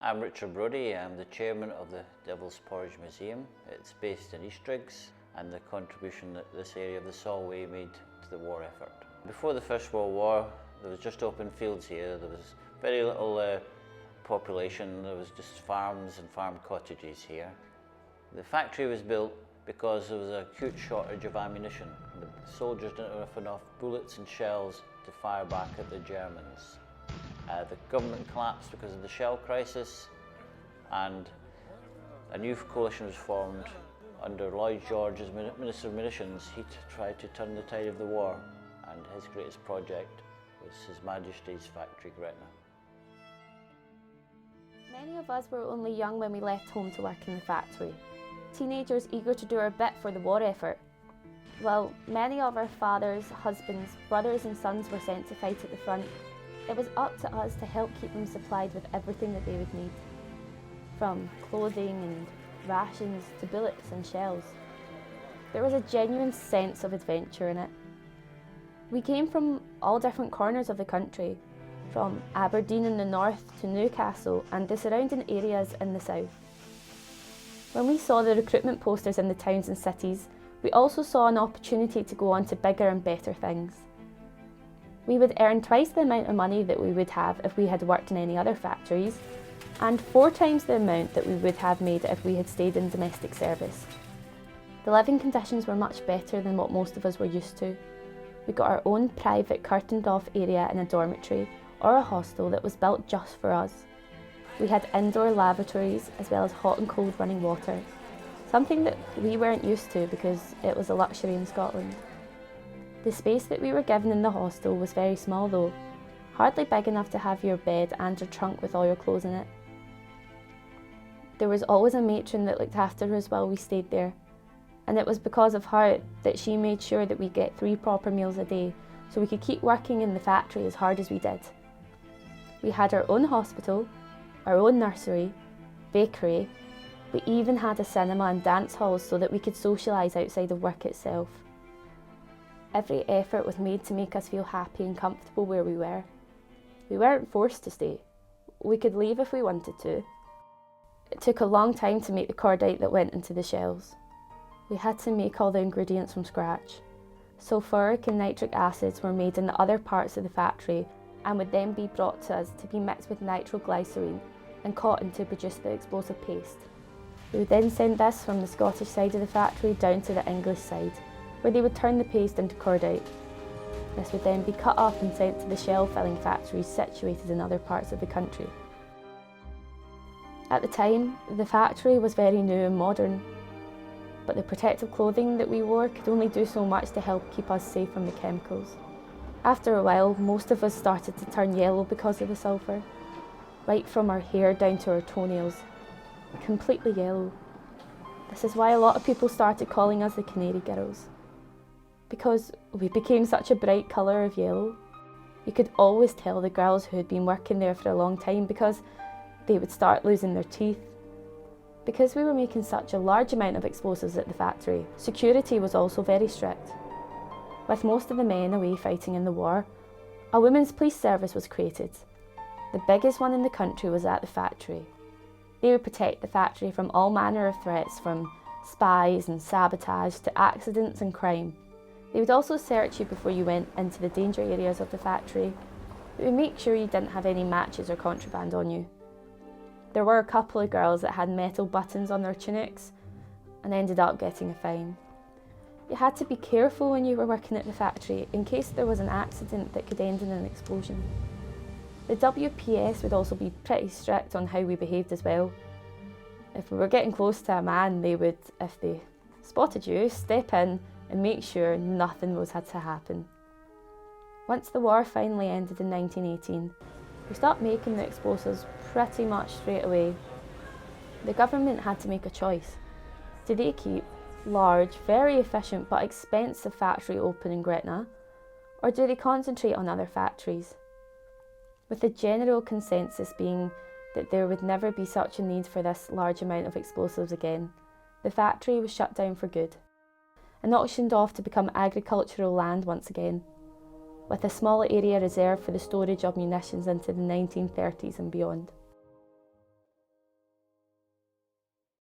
I'm Richard Brodie. I'm the chairman of the Devil's Porridge Museum. It's based in Eastriggs, and the contribution that this area of the Solway made to the war effort. Before the First World War, there was just open fields here. There was very little population. There was just farms and farm cottages here. The factory was built because there was an acute shortage of ammunition. The soldiers didn't have enough bullets and shells to fire back at the Germans. The government collapsed because of the shell crisis, and a new coalition was formed under Lloyd George as Minister of Munitions. He tried to turn the tide of the war, and his greatest project was His Majesty's Factory Gretna. Many of us were only young when we left home to work in the factory. Teenagers eager to do our bit for the war effort. While many of our fathers, husbands, brothers and sons were sent to fight at the front, it was up to us to help keep them supplied with everything that they would need, from clothing and rations to bullets and shells. There was a genuine sense of adventure in it. We came from all different corners of the country, from Aberdeen in the north to Newcastle and the surrounding areas in the south. When we saw the recruitment posters in the towns and cities, we also saw an opportunity to go on to bigger and better things. We would earn twice the amount of money that we would have if we had worked in any other factories, and 4 times the amount that we would have made if we had stayed in domestic service. The living conditions were much better than what most of us were used to. We got our own private curtained off area in a dormitory or a hostel that was built just for us. We had indoor lavatories as well as hot and cold running water, something that we weren't used to because it was a luxury in Scotland. The space that we were given in the hostel was very small though, hardly big enough to have your bed and your trunk with all your clothes in it. There was always a matron that looked after us while we stayed there, and it was because of her that she made sure that we get 3 proper meals a day so we could keep working in the factory as hard as we did. We had our own hospital, our own nursery, bakery. We even had a cinema and dance halls so that we could socialise outside of work itself. Every effort was made to make us feel happy and comfortable where we were. We weren't forced to stay. We could leave if we wanted to. It took a long time to make the cordite that went into the shells. We had to make all the ingredients from scratch. Sulphuric and nitric acids were made in the other parts of the factory and would then be brought to us to be mixed with nitroglycerine and cotton to produce the explosive paste. We would then send this from the Scottish side of the factory down to the English side, where they would turn the paste into cordite. This would then be cut up and sent to the shell filling factories situated in other parts of the country. At the time, the factory was very new and modern, but the protective clothing that we wore could only do so much to help keep us safe from the chemicals. After a while, most of us started to turn yellow because of the sulphur, right from our hair down to our toenails, completely yellow. This is why a lot of people started calling us the Canary Girls, because we became such a bright colour of yellow. You could always tell the girls who had been working there for a long time because they would start losing their teeth. Because we were making such a large amount of explosives at the factory, security was also very strict. With most of the men away fighting in the war, a women's police service was created. The biggest one in the country was at the factory. They would protect the factory from all manner of threats, from spies and sabotage to accidents and crime. They would also search you before you went into the danger areas of the factory. They would make sure you didn't have any matches or contraband on you. There were a couple of girls that had metal buttons on their tunics and ended up getting a fine. You had to be careful when you were working at the factory in case there was an accident that could end in an explosion. The WPS would also be pretty strict on how we behaved as well. If we were getting close to a man, they would, if they spotted you, step in and make sure nothing was had to happen. Once the war finally ended in 1918, we stopped making the explosives pretty much straight away. The government had to make a choice. Did they keep large, very efficient but expensive factory open in Gretna, or do they concentrate on other factories? With the general consensus being that there would never be such a need for this large amount of explosives again, the factory was shut down for good and auctioned off to become agricultural land once again, with a small area reserved for the storage of munitions into the 1930s and beyond.